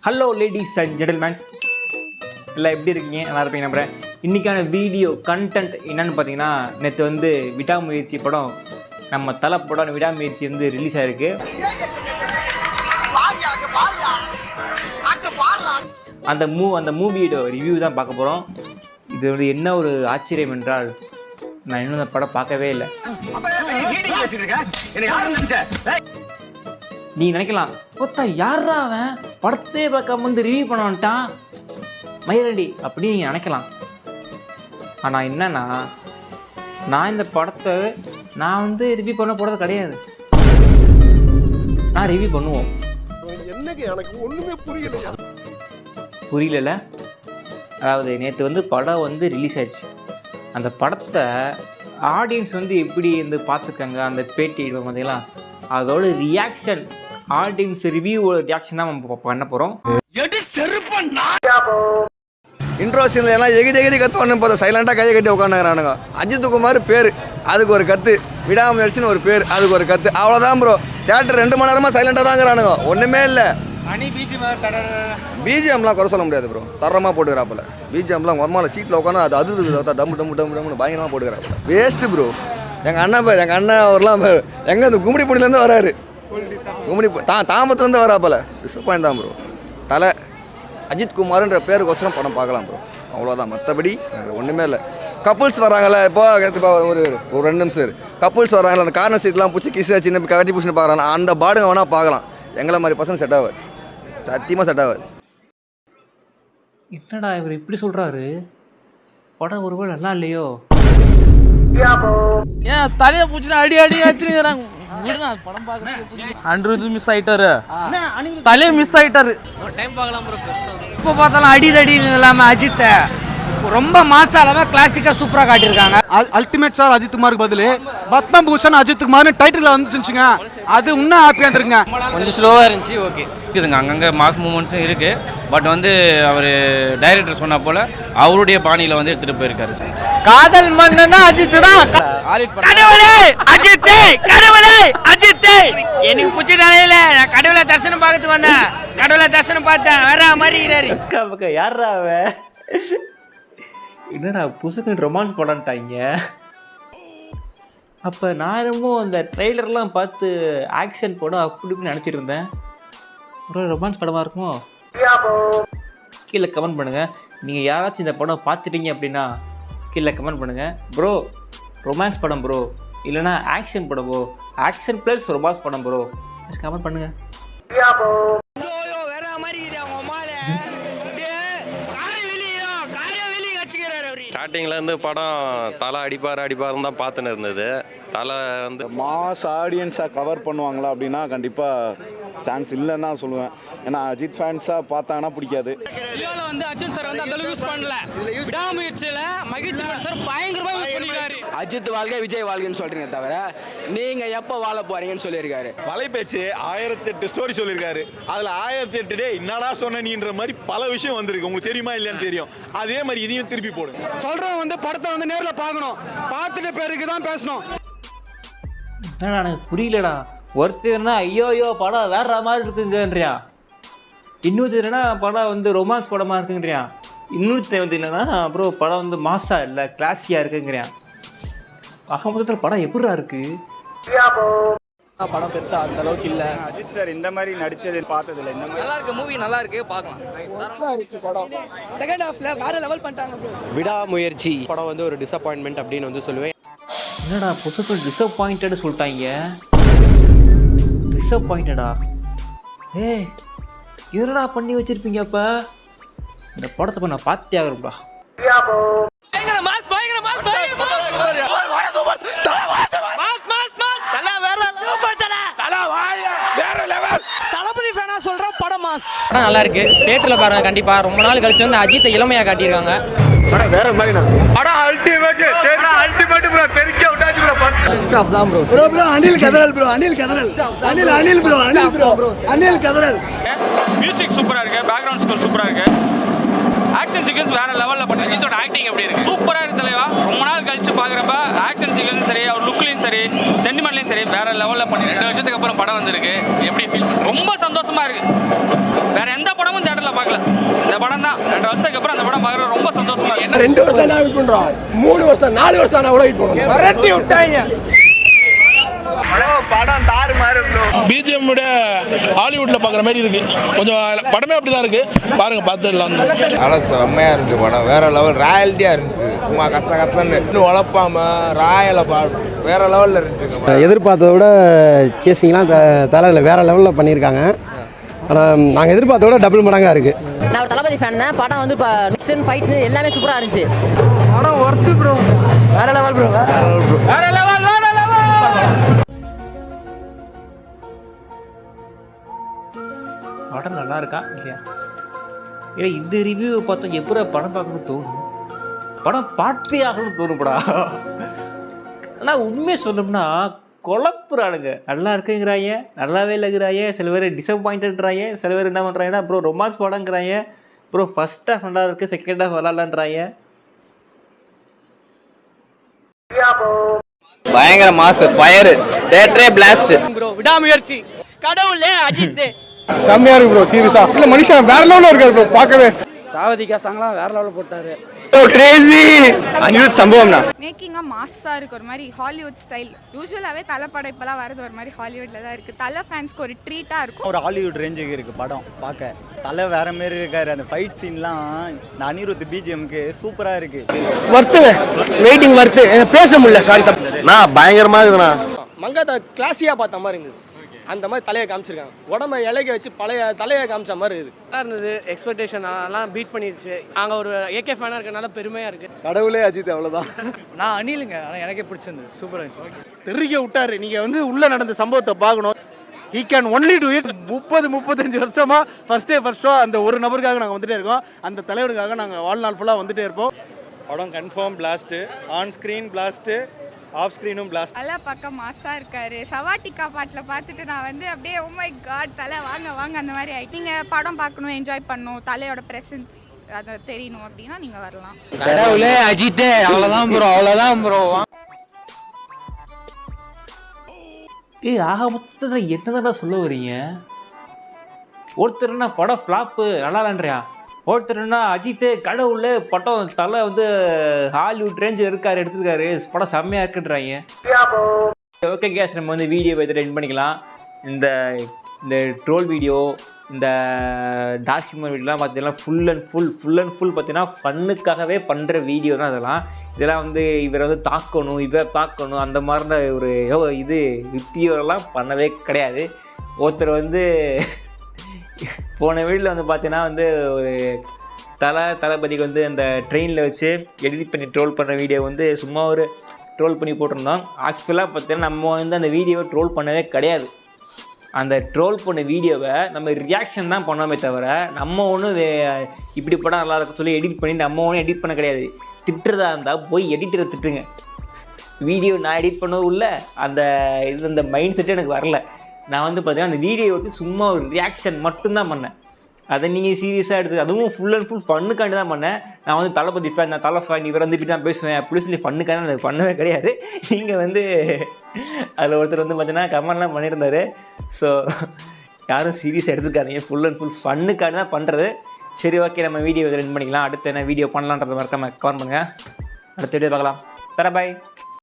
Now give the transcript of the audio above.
Hello ladies and gentlemen's, எல்லாம் எப்படி இருக்கீங்க? நல்லா இருப்பீங்க நம்புறேன். இன்றைக்கான வீடியோ கண்டென்ட் என்னென்னு பார்த்தீங்கன்னா, நேற்று வந்து விடாமுயற்சி படம், நம்ம தலை படம் விடாமுயற்சி வந்து ரிலீஸ் ஆகிருக்கு. அந்த மூவியோட ரிவ்யூ தான் பார்க்க போகிறோம். இது வந்து என்ன ஒரு ஆச்சரியம் என்றால், நான் இன்னும் அந்த படம் பார்க்கவே இல்லை. நீ நினைக்கலாம், ஒத்தா யாரா அவன் படத்தையே பார்க்காம வந்து ரிவ்யூ பண்ண வந்துட்டான் மயிரடி அப்படின்னு நீங்கள் நினைக்கலாம். ஆனால் என்னன்னா, நான் இந்த படத்தை நான் வந்து ரிவ்யூ பண்ண போகிறது கிடையாது. நான் ரிவ்யூ பண்ணுவோம். என்னங்க எனக்கு ஒன்றுமே புரியல. அதாவது நேற்று வந்து படம் வந்து ரிலீஸ் ஆயிடுச்சு. அந்த படத்தை ஆடியன்ஸ் வந்து எப்படி வந்து பார்த்துக்கங்க, அந்த பேட்டி பார்த்தீங்களா, அதோட ரியாக்ஷன், ஆடியன்ஸ் ரிவ்யூவோட ரியாக்ஷன் தான் நம்ம பண்ண போகிறோம். இன்ட்ரோ சீனில் எல்லாம் எகிரி கற்றுவானு பார்த்தா சைலண்டாக கையை கட்டி உட்காந்துக்கிறானுங்க. அஜித் குமார் பேர், அதுக்கு ஒரு கற்று, விடாமுயற்சின்னு ஒரு பேர், அதுக்கு ஒரு கற்று, அவ்வளோதான் ப்ரோ. தேட்டர் 2 மணி நேரமாக சைலண்டாக தாங்கிறானுங்க, ஒன்றுமே இல்லை. பிஜிஎம்லாம் குறை சொல்ல முடியாது ப்ரோ, தரமாக போட்டுக்கிறாப்புல. பிஜிஎம்லாம் மொத்தமாக சீட்டில் உட்காந்து அது அதிர்ந்து டம்மு பயங்கரமாக போட்டுக்கிறாப்புல. Waste bro. எங்கள் அண்ணன் அவர்லாம் எங்கே இந்த கும்மிடிப்பூண்டிலேருந்து வராரு, தாம்பத்துலேருந்து வராப்பல. டிசப்பாயிண்ட் தான் ப்ரோ. தலை அஜித் குமார்ன்ற பேருக்கோசரம் படம் பார்க்கலாம் ப்ரோ, அவ்வளோதான். மற்றபடி ஒன்றுமே இல்லை. கப்புள்ஸ் வராங்கல்ல, இப்போ ஒரு 2 நிமிஷம் கப்புள்ஸ் வராங்கல்ல, அந்த கார்னர் சீட்லாம் பிடிச்சி கிசா சின்ன கட்டி பிடிச்சின்னு பார்க்குறாங்க, அந்த பாடுங்க வேணால் பார்க்கலாம். எங்களை மாதிரி பசங்க செட் ஆகாது, சத்தியமாக செட் ஆகாது. என்னடா இவர் இப்படி சொல்கிறாரு? படம் ஒருவேளை நல்லா இல்லையோ? ஏன் தலையை பூச்சினா அடி வச்சுருக்கிறாங்க. படம் பார்க்கறதுக்கு அன்றது மிஸ் ஆயிட்டாரு, தலையை மிஸ் ஆயிட்டாரு. டைம் பார்க்கலாம் ப்ரோ. இப்போ பார்த்தாலும் அடிதடி இல்லாமல் அஜித்தை ரொம்ப மாசம் இல்லாமல் கிளாசிக்காக சூப்பராக காட்டியிருக்காங்க. அல்டிமேட் ஸ்டார் அஜித் குமாருக்கு பதில் பத்மபூஷன் அஜித் குமார்னு டைட்டில் வந்துச்சுங்க, அது இன்னும் ஹாப்பியாக இருந்துருங்க. கொஞ்சம் ஸ்லோவாக இருந்துச்சு, ஓகே இருக்குதுங்க. அங்கங்கே மாஸ் மூமெண்ட்ஸும் இருக்குது. பட் வந்து அவர் டைரக்டர் சொன்ன போல் அவருடைய பாணியில் வந்து எடுத்துகிட்டு போயிருக்காரு. காதல் மன்னனா அஜித் தான். கடவுளே அஜித்தே, கடவுளே அஜித்தே. எனக்கு பிடிச்சதானே இல்லை, நான் கடவுளை தரிசனம் பார்க்கறதுக்கு வந்தேன். கடவுளை தரிசனம் பார்த்தேன், வேற மாதிரி இருக்கிறாரு. யாரா அவன்? என்னடா புதுசுக்கு ரொமான்ஸ் படம்ட்டாங்க. அப்போ நான் என்னமோ அந்த ட்ரெய்லர்லாம் பார்த்து ஆக்ஷன் படம் அப்படி இப்படி நினச்சிட்டு இருந்தேன். ஒரு ரொமான்ஸ் படமாக இருக்குமோ? கீழே கமெண்ட் பண்ணுங்கள். நீங்கள் யாராச்சும் இந்த படம் பார்த்துட்டீங்க அப்படின்னா கீழே கமெண்ட் பண்ணுங்கள். ப்ரோ ரொமான்ஸ் படம் ப்ரோ, இல்லைனா ஆக்ஷன் படம் ப்ரோ, ஆக்ஷன் ப்ளஸ் ரொமான்ஸ் படம் ப்ரோ, கமெண்ட் பண்ணுங்கள். ஸ்டார்டிங்லேருந்து படம் தலை அடிப்பாருன்னு தான் பார்த்துன்னு இருந்தது. தலை வந்து மாஸ் ஆடியன்ஸாக கவர் பண்ணுவாங்களா அப்படின்னா கண்டிப்பாக சான்ஸ் இல்லைன்னு தான் சொல்லுவேன். ஏன்னா அஜித் ஃபேன்ஸாக பார்த்தாங்கன்னா பிடிக்காது. வந்து அர்ஜுன் சார் வந்து அந்த அளவுக்கு யூஸ் பண்ணல. விடாமுயற்சியில் மகிழ்ச்சி சார் பயங்கரமாக யூஸ் பண்ணிருக்காரு. அஜித் வாழ்க்கை விஜய் வாழ்க்கைன்னு சொல்றீங்க தவிர நீங்க எப்போ வாழ போறீங்கன்னு சொல்லியிருக்காரு. வலைபேச்சு 1008 ஸ்டோரி சொல்லியிருக்காரு. அதில் 1008 டே என்னடா சொன்ன நீன்ற மாதிரி பல விஷயம் வந்திருக்கு. உங்களுக்கு தெரியுமா இல்லையான்னு தெரியும். அதே மாதிரி இதையும் திருப்பி போடுங்க. சொல்கிறோம் வந்து படத்தை வந்து நேரில் பார்க்கணும், பார்த்துட்டு பேருக்கு தான் பேசணும். என்னடா எனக்கு புரியலடா. ஒருத்தர்னா ஐயோ படம் வேற மாதிரி இருக்குங்கன்றியா, இன்னொருத்தர்னா படம் வந்து ரொமான்ஸ் படமாக இருக்குங்கிறியா, இன்னொருத்தர் வந்து என்னன்னா அப்புறம் படம் வந்து மாசா இல்லை கிளாஸியாக இருக்குங்கிறியான். மொத்தத்தில் படம் எப்படிடா இருக்கு? படம் பெருசா அந்த அளவுக்கு இல்ல. அஜித் சார் இந்த மாதிரி நடிச்சது பார்த்தது இல்லை. இந்த மாதிரி நல்லா இருக்கு, மூவி நல்லா இருக்கு, பார்க்கலாம். செகண்ட் ஹாஃப்ல வேற லெவல் பண்ணிட்டாங்க ப்ரோ. விடாமுயற்சி படம் வந்து ஒரு டிசப்பாயின்மெண்ட் அப்படின்னு வந்து சொல்லுவேன். என்னடா புத்தகம் டிசப்பாயிண்டட் சொல்லிட்டாங்க. டிசப்பாயிண்டடா? ஏய் என்னடா பண்ணி வச்சிருப்பீங்க? அப்போ இந்த படத்தை நான் பார்த்தே ஆகிறப்பா. தளபதி ஃபேனா சொல்றேன், படம் மாஸ். படம் நல்லா இருக்கு, தியேட்டர்ல பாருங்க கண்டிப்பா. ரொம்ப நாள் கழிச்சு வந்து அஜித்தை இளமையா காட்டியிருக்காங்க. படம் வேற மாதிரி படம் அல்டிமேட் ப்ரோ. பெருக்கி விட்டாச்சு ப்ரோ. ஃபர்ஸ்ட் ஆஃப் தான் ப்ரோ. ப்ரோ அனில் கதறல் ப்ரோ, அனில் கதறல், அனில் ப்ரோ, அனில் கதறல். மியூசிக் சூப்பராக இருக்குது, பேக்ரவுண்ட் ஸ்கோர் சூப்பராக இருக்குது, ஆக்ஷன் சீக்வன்ஸ் வேற லெவலில் பண்ணி. அஜித்தோட ஆக்டிங் எப்படி இருக்கு? சூப்பராக இருக்கு தலைவா. ரொம்ப நாள் கழிச்சு பார்க்குறப்ப ஆக்ஷன் சீக்வன்ஸ் சரி, அவர் லுக்லையும் சரி, சென்டிமெண்ட்லையும் சரி வேற லெவலில் பண்ணி. 2 வருஷத்துக்கு அப்புறம் படம் வந்திருக்கு. எப்படி ஃபீல்? ரொம்ப சந்தோஷமா இருக்கு. வேற எந்த படமும் தேட்டரில் பார்க்கல. இந்த படம் தான் 2 வருஷத்துக்கு அப்புறம் அந்த படம் பார்க்குறது ரொம்ப சந்தோஷமா இருக்கு. 2 வருஷம் நான் வெயிட் பண்றோம், 3 வருஷம் 4 வருஷம் நான் வெயிட் பண்ணுவோம். மிரட்டி விட்டாங்க. படம் தாறு மாறு ப்ரோ. பிஜிஎம் விட ஹாலிவுட்ல பாக்குற மாதிரி இருக்கு. கொஞ்சம் படமே அப்படிதான் இருக்கு. பாருங்க பார்த்துடலாம். நல்லா செம்மையா இருந்துச்சு படம். வேற லெவல் ராயல்ட்டியா இருந்துச்சு. சும்மா கசன்னு இன்னும் உழப்பாம ராயல வேற லெவல்ல இருந்துச்சு. எதிர்பார்த்ததை விட சேசிங்லாம் தலையில் வேற லெவலில் பண்ணியிருக்காங்க. ஆனால் நாங்கள் எதிர்பார்த்ததை விட டபுள் மடங்காக இருக்குது. நான் ஒரு தளபதி ஃபேன் தான். படம் வந்து இப்போ மிக்சன் ஃபைட் எல்லாமே சூப்பராக இருந்துச்சு. படம் ஒர்த்து ப்ரோ, வேற லெவல் ப்ரோ, வேற லெவல். படம் நல்லா இருக்கா இல்லையா? ஏன்னா இந்த ரிவ்யூவை பார்த்தா எப்போ படம் பார்க்கணும்னு தோணும், படம் பார்த்தே ஆகணும்னு தோணும்டா. ஆனால் உண்மையை சொல்லணும்னா குழப்புறானுங்க. நல்லா இருக்குங்கிறாங்க, நல்லாவே இல்லைங்கிறாங்க, சில பேர் டிசப்பாயிண்டட்றாங்க, சில பேர் என்ன பண்ணுறாங்கன்னா ப்ரோ ரொமான்ஸ் படங்கிறாங்க, ப்ரோ ஃபர்ஸ்ட் ஹாஃப் நல்லா இருக்குது செகண்ட் ஹாஃப் விளாட்லான்றாங்க. பயங்கர மாசு ஃபயர் தியேட்டரே பிளாஸ்ட் ப்ரோ விடாமுயற்சி கடவுளே அஜித் செம்மையா இருக்கு ப்ரோ. சீரியஸா இல்ல மனுஷன் வேற லெவல்ல இருக்காரு ப்ரோ. பார்க்கவே சாவதிகா சாங்லாம் வேற லெவலில் போட்டாரு. கிரேசி அனிருத் சம்பவம்னா மேக்கிங்காக மாஸாக இருக்குது, ஒரு மாதிரி ஹாலிவுட் ஸ்டைல். யூஸ்வலாகவே தலை படம் இப்போலாம் வரது ஒரு மாதிரி ஹாலிவுட்டில் தான் இருக்குது. தலை ஃபேன்ஸ்க்கு ஒரு ட்ரீட்டாக இருக்கும். ஒரு ஹாலிவுட் ரேஞ்சுக்கு இருக்குது படம் பார்க்க. தலை வேற மாரி இருக்காரு. அந்த ஃபைட் சீன்லாம் இந்த அனிருத் பிஜிஎம்க்கு சூப்பராக இருக்குது. வர்த்து வெயிட்டிங் வர்த்து பேச முடியல. சாரி நான் பயங்கரமா இருக்குண்ணா. மங்காத்தா கிளாஸியாக பார்த்த மாதிரி இருந்தது. அந்த மாதிரி தலையை காமிச்சிருக்காங்க. உடம்ப இலைக்க வச்சு பழைய தலையை காமிச்ச மாதிரி இருக்குது. நல்லா இருந்தது. எக்ஸ்பெக்டேஷன் எல்லாம் பீட் பண்ணிடுச்சு. நாங்கள் ஒரு ஏகே ஃபேனாக இருக்கனால பெருமையாக இருக்குது. கடவுளே அஜித் அவ்வளோதான். நான் அணிலுங்க, ஆனால் எனக்கே பிடிச்சிருந்தது. சூப்பராக இருந்துச்சு. தெரிய விட்டாரு. நீங்கள் வந்து உள்ளே நடந்த சம்பவத்தை பார்க்கணும். He can only do it. 30-35 வருஷமாக ஃபர்ஸ்ட் ஷோ அந்த ஒரு நபருக்காக நாங்கள் வந்துட்டே இருக்கோம். அந்த தலைவருக்காக நாங்கள் வாழ்நாள் ஃபுல்லாக வந்துட்டே இருப்போம். படம் confirm blast, on screen blast, off ஸ்க்ரீனும் பிளாஸ்ட். நல்லா பக்கம் மாஸாக இருக்காரு. சவாட்டிக்கா பாட்டில் பார்த்துட்டு நான் வந்து அப்படியே ஓ மை காட் தலை வாங்க வாங்க அந்த மாதிரி ஆகிட்டு. நீங்கள் படம் பார்க்கணும், என்ஜாய் பண்ணணும், தலையோட ப்ரெசன்ஸ் அதை தெரியணும் அப்படின்னா நீங்கள் வரலாம். கடவுளே அஜித் அவ்வளோதான் ப்ரோ, அவ்வளோதான் ப்ரோ. ஆக மொத்தத்தில் என்னதான் சொல்ல வரீங்க? ஒருத்தர்னா படம் ஃப்ளாப்பு நல்லா இல்லைன்றியா, ஒருத்தர்னா அஜித்தே கடவுள் படம் தலை வந்து ஹாலிவுட் ரேஞ்சில் இருக்கார், எடுத்துருக்காரு, படம் செம்மையாக இருக்குன்றாங்க. ஓகே கேஸ், நம்ம வந்து வீடியோ பார்த்துட்டு எண்ட் பண்ணிக்கலாம். இந்த ட்ரோல் வீடியோ, இந்த டாக்குமெண்ட் வீடியோலாம் பார்த்தீங்கன்னா ஃபுல் அண்ட் ஃபுல் பார்த்தீங்கன்னா ஃபன்னுக்காகவே பண்ணுற வீடியோ தான் இதெல்லாம் வந்து இவரை வந்து தாக்கணும் அந்த மாதிரி ஒரு இது யுக்தியோரெல்லாம் பண்ணவே கிடையாது. ஒருத்தர் வந்து போன வீடியோவில் வந்து பார்த்தீங்கன்னா வந்து ஒரு தளபதிக்கு வந்து அந்த ட்ரெயினில் வச்சு எடிட் பண்ணி ட்ரோல் பண்ணுற வீடியோ வந்து சும்மா ஒரு ட்ரோல் பண்ணி போட்டிருந்தோம். ஆக்சுவலாக பார்த்தீங்கன்னா நம்ம வந்து அந்த வீடியோவை ட்ரோல் பண்ணவே கிடையாது. அந்த ட்ரோல் பண்ண வீடியோவை நம்ம ரியாக்ஷன் தான் பண்ணோமே தவிர நம்ம ஒன்றும் இப்படி படம் நல்லா இருக்கும் சொல்லி எடிட் பண்ணி நம்ம ஒன்றும் எடிட் பண்ண கிடையாது. திட்டுறதா இருந்தால் போய் எடிட்டரை திட்டுங்க. வீடியோ நான் எடிட் பண்ணவும் இல்லை, அந்த மைண்ட் செட்டே எனக்கு வரல. நான் வந்து பார்த்தீங்கன்னா அந்த வீடியோ வந்து சும்மா ஒரு ரியாக்ஷன் மட்டும்தான் பண்ணேன். அதை நீங்கள் சீரியஸாக எடுத்து அதுவும் ஃபுல் அண்ட் ஃபுல் ஃபன்னுக்காண்டி தான் பண்ணேன். நான் வந்து தளபதி ஃபேன், நான் தலை ஃபேன், இவர் வந்து இப்படி தான் பேசுவேன் அப்படி சொல்லி ஃபன்னுக்காண்டி நான் பண்ணவே கிடையாது. நீங்கள் வந்து அதில் ஒருத்தர் வந்து பார்த்தீங்கன்னா கமெண்ட்லாம் பண்ணியிருந்தார். ஸோ யாரும் சீரியஸாக எடுத்துக்காதீங்க, ஃபுல் அண்ட் ஃபுல் ஃபன்னுக்காண்டி தான் பண்ணுறது. சரி ஓகே, நம்ம வீடியோ ரெண்ட் பண்ணிக்கலாம். அடுத்து என்ன வீடியோ பண்ணலான்றதை மறக்காம கமெண்ட் பண்ணுங்கள். அடுத்த வீடியோ பார்க்கலாம். பாய்.